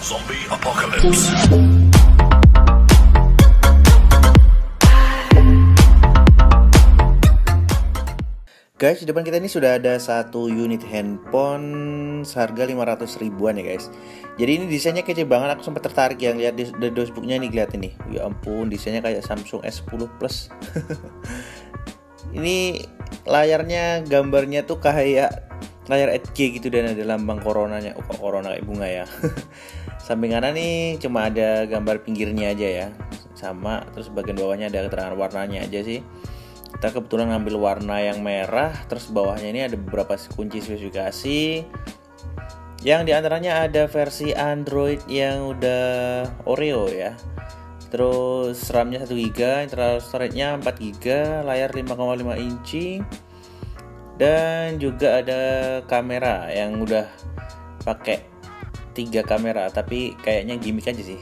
Zombie Apocalypse. Guys, di depan kita ini sudah ada satu unit handphone seharga 500 ribuan ya guys. Jadi ini desainnya kece banget, aku sempat tertarik yang lihat di dashboardnya nih, lihat ini. Ya ampun, desainnya kayak Samsung S10 Plus. Ini layarnya, gambarnya tuh kayak layar 8K gitu dan ada lambang coronanya. Oh, kok corona kayak bunga ya. Samping kanan nih cuma ada gambar pinggirnya aja ya. Sama, terus bagian bawahnya ada keterangan warnanya aja sih. Kita kebetulan ngambil warna yang merah, terus bawahnya ini ada beberapa kunci spesifikasi. Yang diantaranya ada versi Android yang udah Oreo ya. Terus RAM-nya 1GB, internal storage-nya 4GB, layar 5,5 inci. Dan juga ada kamera yang udah pakai 3 kamera, tapi kayaknya gimmick aja sih.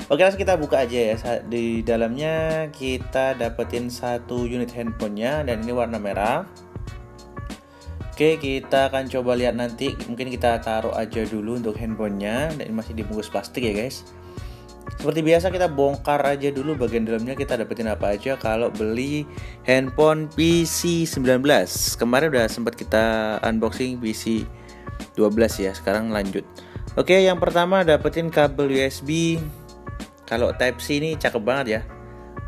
Oke, langsung kita buka aja ya. Di dalamnya kita dapetin satu unit handphonenya dan ini warna merah. Oke, kita akan coba lihat nanti. Mungkin kita taruh aja dulu untuk handphonenya, dan ini masih dibungkus plastik ya guys. Seperti biasa kita bongkar aja dulu bagian dalamnya, kita dapetin apa aja kalau beli handphone PC19. Kemarin udah sempat kita unboxing PC12 ya, sekarang lanjut. Oke, yang pertama dapetin kabel USB. Kalau Type-C ini cakep banget ya.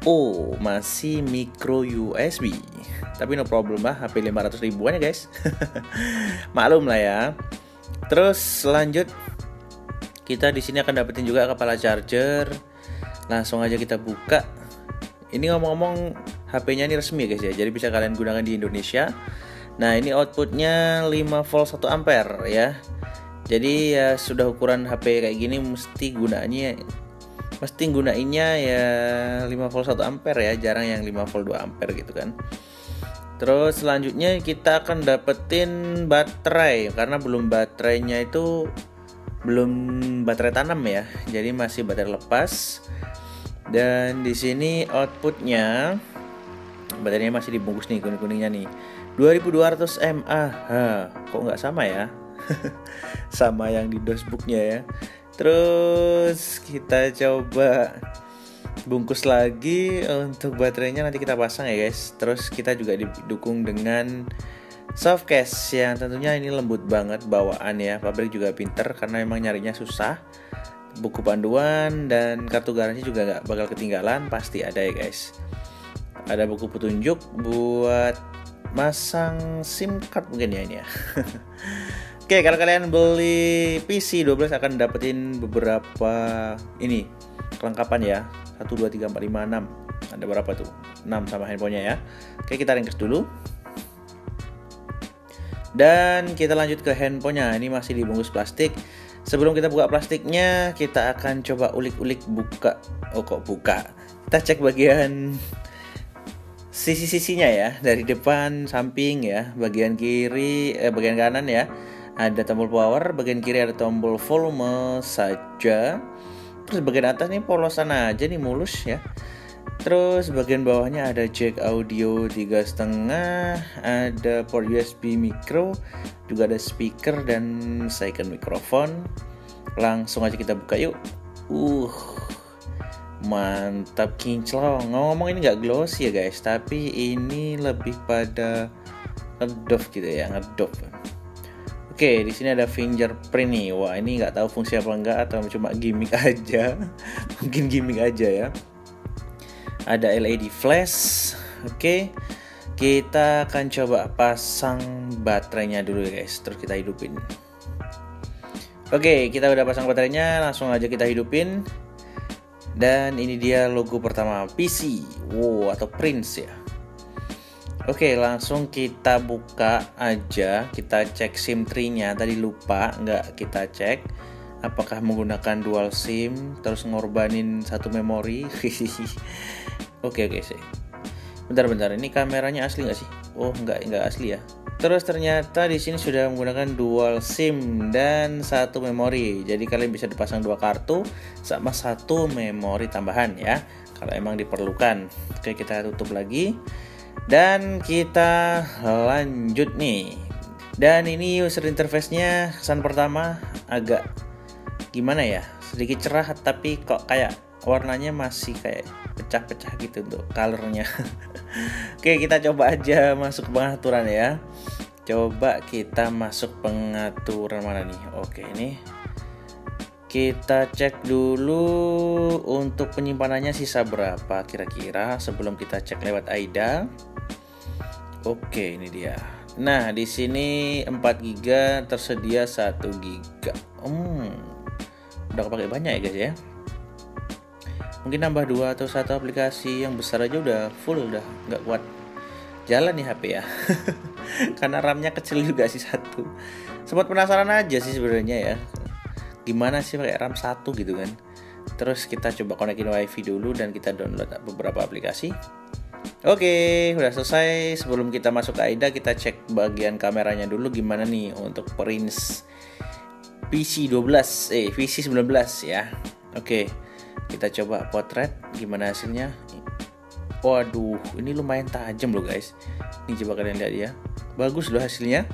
Oh, masih micro USB. Tapi no problem lah, HP 500 ribuan ya guys. Maklum lah ya. Terus lanjut, kita di sini akan dapetin juga kepala charger. Langsung aja kita buka. Ini ngomong-ngomong, HP-nya ini resmi ya guys ya. Jadi bisa kalian gunakan di Indonesia. Nah, ini outputnya 5 volt 1 ampere ya. Jadi ya sudah ukuran HP kayak gini mesti gunainnya ya 5 volt 1 ampere ya, jarang yang 5 volt 2 ampere gitu kan. Terus selanjutnya kita akan dapetin baterai, karena baterainya itu belum baterai tanam ya. Jadi masih baterai lepas. Dan di sini outputnya baterainya masih dibungkus nih, kuning-kuningnya nih. 2200 mAh. Kok nggak sama ya? Sama yang di dashboardnya ya. Terus kita coba bungkus lagi untuk baterainya, nanti kita pasang ya guys. Terus kita juga didukung dengan soft case yang tentunya ini lembut banget bawaan ya. Pabrik juga pinter karena emang nyarinya susah. Buku panduan dan kartu garansi juga gak bakal ketinggalan, pasti ada ya guys. Ada buku petunjuk buat masang SIM card mungkin ya ini ya. Oke, kalau kalian beli PC12 akan dapetin beberapa ini kelengkapan ya. 1, 2, 3, 4, 5, 6. Ada berapa tuh? 6 sama handphonenya ya. Oke, kita ringkas dulu. Dan kita lanjut ke handphonenya. Ini masih dibungkus plastik. Sebelum kita buka plastiknya, kita akan coba ulik-ulik buka. Oh, kok buka? Kita cek bagian sisi-sisinya ya. Dari depan, samping ya. Bagian kiri, bagian kanan ya, ada tombol power, bagian kiri ada tombol volume saja. Terus bagian atas nih polosan aja nih, mulus ya. Terus bagian bawahnya ada jack audio 3,5, ada port USB micro, juga ada speaker dan second microphone. Langsung aja kita buka yuk. Mantap kinclong. Ngomong ini nggak glossy ya guys, tapi ini lebih pada ngedop gitu ya, ngedop. Oke, di sini ada fingerprint nih. Wah, ini nggak tahu fungsi apa enggak atau cuma gimmick aja. Mungkin gimmick aja ya. Ada LED flash. Oke, kita akan coba pasang baterainya dulu ya guys. Terus kita hidupin. Oke, kita udah pasang baterainya. Langsung aja kita hidupin. Dan ini dia logo pertama PC. Wow, atau Prince ya. Oke, langsung kita buka aja. Kita cek SIM tree-nya. Tadi lupa nggak kita cek apakah menggunakan dual SIM, terus ngorbanin satu memori. Oke sih. Bentar, ini kameranya asli nggak sih? Oh, nggak asli ya. Terus ternyata di sini sudah menggunakan dual SIM dan satu memori. Jadi kalian bisa dipasang 2 kartu sama 1 memori tambahan ya, kalau emang diperlukan. Oke, kita tutup lagi. Dan kita lanjut nih. Dan ini user interface-nya kesan pertama agak gimana ya, sedikit cerah tapi kok kayak warnanya masih kayak pecah-pecah gitu untuk colornya. Oke, kita coba aja masuk ke pengaturan ya. Coba kita masuk pengaturan mana nih? Oke, ini kita cek dulu untuk penyimpanannya sisa berapa kira-kira sebelum kita cek lewat AIDA. Oke, ini dia. Nah, di sini 4 GB tersedia 1 GB. Udah kepake banyak ya guys ya. Mungkin nambah 2 atau 1 aplikasi yang besar aja udah full, udah nggak kuat jalan nih HP ya. Karena RAM-nya kecil juga sih 1. Sempat penasaran aja sih sebenarnya ya. Gimana sih pakai RAM 1 gitu kan. Terus kita coba konekin WiFi dulu dan kita download beberapa aplikasi. Oke, udah selesai. Sebelum kita masuk ke AIDA, kita cek bagian kameranya dulu gimana nih untuk Prince VC19 ya. Oke, kita coba potret gimana hasilnya. Waduh, ini lumayan tajam loh guys. Ini coba kalian lihat ya. Bagus loh hasilnya.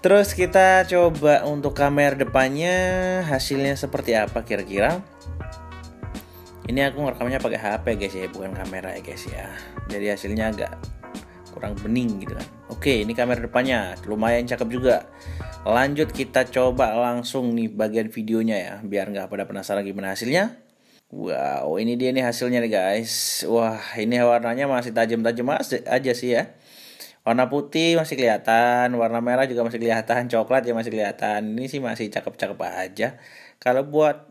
Terus kita coba untuk kamera depannya hasilnya seperti apa kira-kira. Ini aku ngerekamnya pakai HP guys ya, bukan kamera ya guys ya. Jadi hasilnya agak kurang bening gitu kan. Oke, ini kamera depannya lumayan cakep juga. Lanjut kita coba langsung nih bagian videonya ya, biar nggak pada penasaran gimana hasilnya. Wow, ini dia nih hasilnya nih guys. Wah, ini warnanya masih tajam-tajam aja sih ya. Warna putih masih kelihatan, warna merah juga masih kelihatan, coklat ya masih kelihatan. Ini sih masih cakep-cakep aja. Kalau buat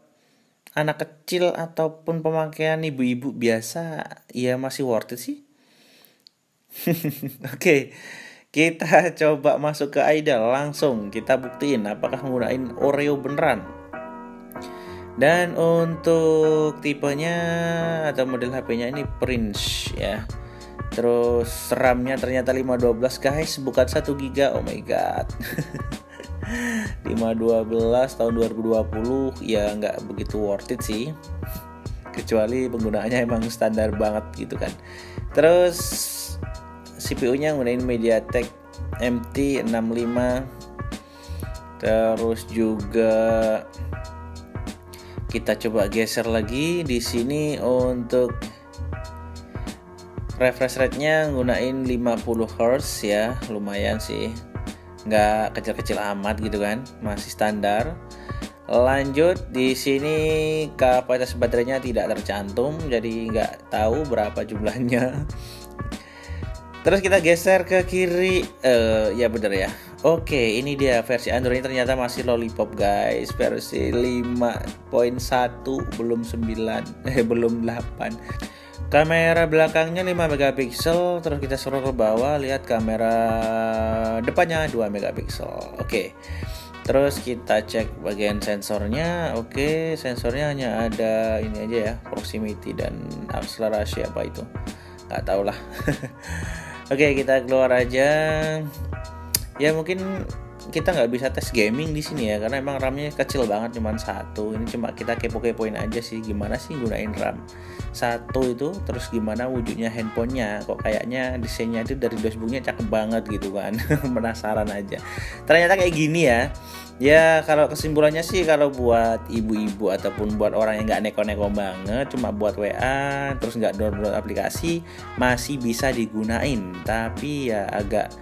anak kecil ataupun pemakaian ibu-ibu biasa, ya masih worth it sih. Oke, kita coba masuk ke AIDA langsung. Kita buktiin apakah menggunakan Oreo beneran. Dan untuk tipenya atau model HP-nya ini Prince ya. Terus RAM-nya ternyata 512 guys, bukan 1 GB. Oh my god. 512 tahun 2020 ya nggak begitu worth it sih. Kecuali penggunaannya emang standar banget gitu kan. Terus CPU-nya nggunain MediaTek MT65. Terus juga kita coba geser lagi di sini untuk refresh rate-nya nggunain 50 Hz ya, lumayan sih. Nggak kecil-kecil amat gitu kan, masih standar. Lanjut di sini kapasitas baterainya tidak tercantum, jadi nggak tahu berapa jumlahnya. Terus kita geser ke kiri, ya bener ya. Oke, ini dia versi Android ternyata masih Lollipop guys, versi 5.1 belum 9, belum 8. Kamera belakangnya 5 megapiksel, terus kita scroll ke bawah, lihat kamera depannya 2 megapiksel. Oke. Terus kita cek bagian sensornya. Oke, sensornya hanya ada ini aja ya, proximity dan akselerasi apa itu. Nggak tahu lah. Oke, kita keluar aja. Ya mungkin kita nggak bisa tes gaming di sini ya, karena emang RAM-nya kecil banget, cuma 1. Ini cuma kita kepo-kepoin aja sih, gimana sih gunain RAM 1 itu, terus gimana wujudnya handphonenya. Kok kayaknya desainnya itu dari dashboardnya cakep banget gitu kan. Penasaran aja. Ternyata kayak gini ya. Ya kalau kesimpulannya sih, kalau buat ibu-ibu ataupun buat orang yang nggak neko-neko banget, cuma buat WA terus nggak download aplikasi, masih bisa digunain. Tapi ya agak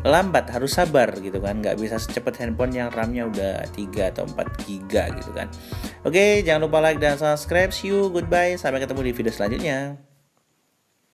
lambat, harus sabar gitu kan, nggak bisa secepat handphone yang RAM-nya udah 3 atau 4 GB gitu kan. Oke, jangan lupa like dan subscribe. See you, goodbye, sampai ketemu di video selanjutnya.